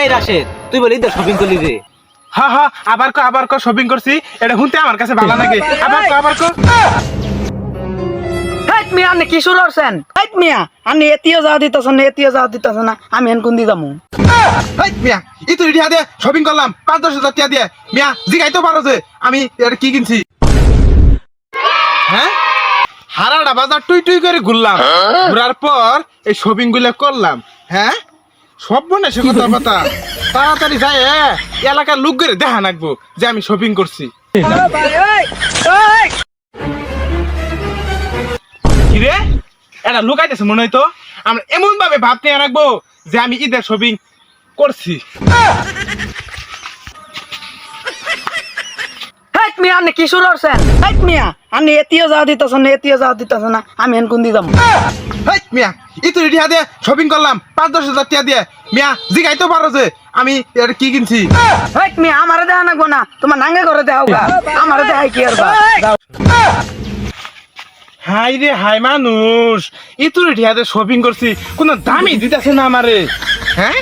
এই রাশেদ তুই বলি ঈদের শপিং করলি রে? হ্যাঁ হ্যাঁ আবার কো শপিং করছি। এটা শুনতে আমার কাছে ভালো লাগে। আবার কো হেট মিয়া আপনি কি শুরু করছেন? হেট মিয়া আপনি এতিও যাওয়া দিতেছেন না আমি এন কোন দি যামু? হেই মিয়া ই তুই টিয়া দিয়ে শপিং করলাম ৫-১০ হাজার টিয়া দিয়ে। মিয়া জিগাইতে পারো যে আমি এটা কি কিনছি? হ্যাঁ হারাটা বাজার টুই করে ঘুরলাম, ঘুরার পর এই শপিং গুলো করলাম। হ্যাঁ সব মনে সে কথা তাড়াতাড়ি যায় এলাকার লোক করে দেখা নাকবো যে আমি শপিং করছি। কিরে এটা লুকাইতেছে মনে হয়তো। আমরা এমন ভাবে ভাব নিয়ে রাখবো যে আমি ঈদের শপিং করছি। হেট মিয়া আপনি কি শুরু করছেন? হেট মিয়া আপনি এতিও যাওয়া দিতেছেন না আমি এন কোন দি যামু? হেই মিয়া ই তুই টিয়া দিয়ে শপিং করলাম ৫-১০ হাজার টিয়া দিয়ে। মিয়া জিগাইতে পারো যে আমি এটা কি কিনছি? হেট মিয়া আমারে দেখা নাগবো না, তোমার নাঙ্গে ঘরে দেখাও গা, আমারে দেখাই কি আর বা? হাই রে হাই মানুষ ই তুই টিয়া দিয়ে শপিং করছি কোনো দামই দিতেছে না আমারে। হ্যাঁ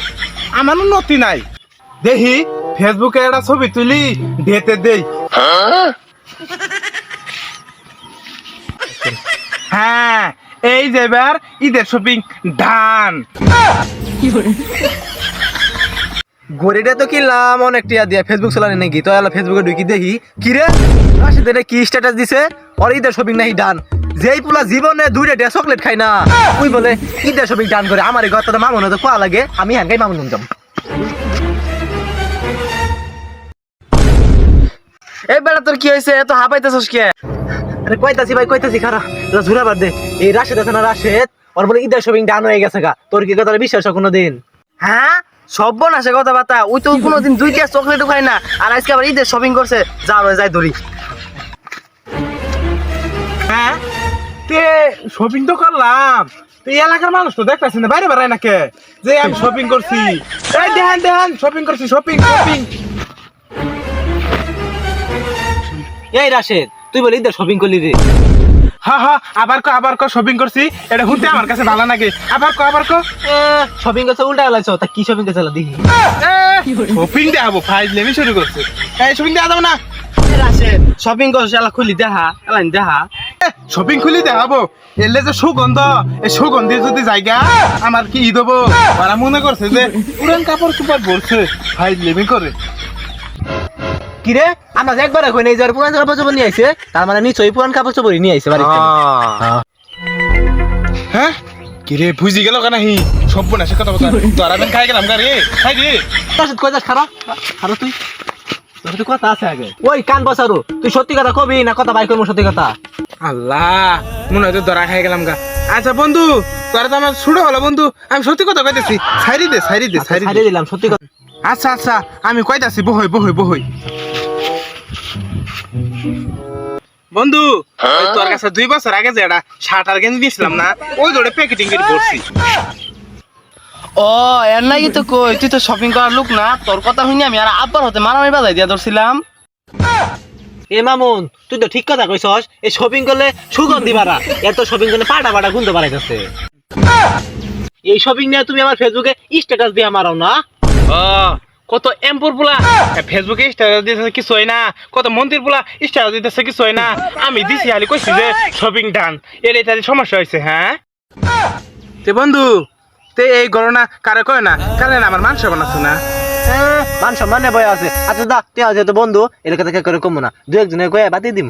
আমার উন্নতি নাই। দেখি ফেসবুকে একটা ছবি তুলি ডেতে দেই। হ্যাঁ এই যে এবার ঈদের শপিং ডান। ঘড়িটা তো কিনলাম অনেক টিয়া দিয়া, ফেসবুক চালানি নাকি তো ফেসবুকে ঢুকি দেখি কি রে রাশেদ এটা কি স্ট্যাটাস দিছে ওর ঈদের শপিং নাকি ডান। যেই পুলা জীবনে 2টা টিয়া চকলেট খাই না তুই বলে ঈদের শপিং ডান করে। আমার ঘর তো মামুন তো কোয়া লাগে, আমি হ্যাঙ্গাই মামুন যাম। এই বেলা তোর কি হয়েছে এত হাঁপাইতেছস কে? আরে কইতাছি খারা ঝুরা বাদ দে। এই রাশেদ আছে না রাশেদ, ওর বলে ঈদের শপিং ডান হয়ে গেছে গা। তোর কি কথা বিশ্বাস কোনো দিন? হ্যাঁ সব বোন আসে কথাবার্তা, ওই তো কোনোদিন 2টা চকলেটও খাই না আর আজকে আবার ঈদের শপিং করছে। যাই ধরি। হ্যাঁ তে শপিং তো করলাম, তো এই এলাকার মানুষ তো দেখতেছি না বাইরে বেড়ায় নাকি যে আমি শপিং করছি। এই দেখেন শপিং করছি শপিং। এই রাশেদ তুই বলে ঈদের শপিং করলি রে? হ্যাঁ হ্যাঁ আবার কো শপিং করছি। এটা শুনতে আমার কাছে ভালো লাগে। আবার কো শপিং করছে উল্টা গেলাইছ, তা কি শপিং করছে দেখি। শপিং দেখাবো ফাইজলেমি শুরু করছে। এই শপিং দেখা যাবে না? রাশেদ শপিং করছে এলা খুলি দেখা এলাইন দেখা। শপিং খুলি দেখাবো এলে যে সুগন্ধ, এই সুগন্ধি যদি জায়গা আমার কি ঈদ হবো। ওরা মনে করছে যে পুরান কাপড় চুপড় বলছে ফাইজলেমি করে। কিরে আমরা যে একবার কই নাই যে পুরান কাপড় চোপড় নিয়ে আইছে, তার মানে নিশ্চয়ই পুরান কাপড় চোপড় নিয়ে আইছে বাড়িতে। হ্যাঁ কিরে বুঝি গেল কেন হি সব বোন আসে কথা বলতে তোরা বেন খাই গেলাম গাড়ি খাই রে। রাশেদ কই যাস খারা তুই? তোর তো কথা আছে আগে। ওই কান বসারু তুই সত্যি কথা কবি না কথা বাই করবো সত্যি কথা? আল্লাহ মনে হয় ধরা খাই গেলাম গা। আচ্ছা বন্ধু তোরা তো আমার ছুড়ো হলো বন্ধু, আমি সত্যি কথা কইতেছি। সাইরি দে ছাড়িয়ে দিলাম সত্যি কথা। আচ্ছা আমি কইতাছি বহই বন্ধু ওই তোর কাছে 2 বছর আগে যে একটা শার্ট আর গেঞ্জি দিয়েছিলাম না, ওই দৌড়ে প্যাকেটিং করে পড়ছি। ও এর নাই তো কই তুই তো শপিং করার লোক না, তোর কথা শুনি আমি আর আব্বার হতে মারামারি বাজাই দিয়া ধরছিলাম। এ মামুন তুই তো ঠিক কথা কইছস, এই শপিং করলে সুগন্ধি বাড়া। এত শপিং করলে পাটা গুনতে বাড়াইতেছে। এই শপিং নিয়ে তুমি আমার ফেসবুকে স্ট্যাটাস দিয়ে মারাও না? ও কত এমপুর পোলা ফেসবুকে স্ট্যাটাস দিতেছে কিছু হয় না, কত মন্দির পোলা স্ট্যাটাস দিতেছে কিছু হয় না। আমি দিছি খালি কইছি যে শপিং ডান, এর তাদের সমস্যা হয়েছে। হ্যাঁ তে বন্ধু তে এই গণনা কারে কয় না কারণ আমার মান সম্মান আছে না। মান সম্মানে বয় আছে। আচ্ছা দা তুই যেহেতু বন্ধু এলাকা থেকে করে কমবো না, 2-1 জনের কয়ে বাতিয়ে দিম।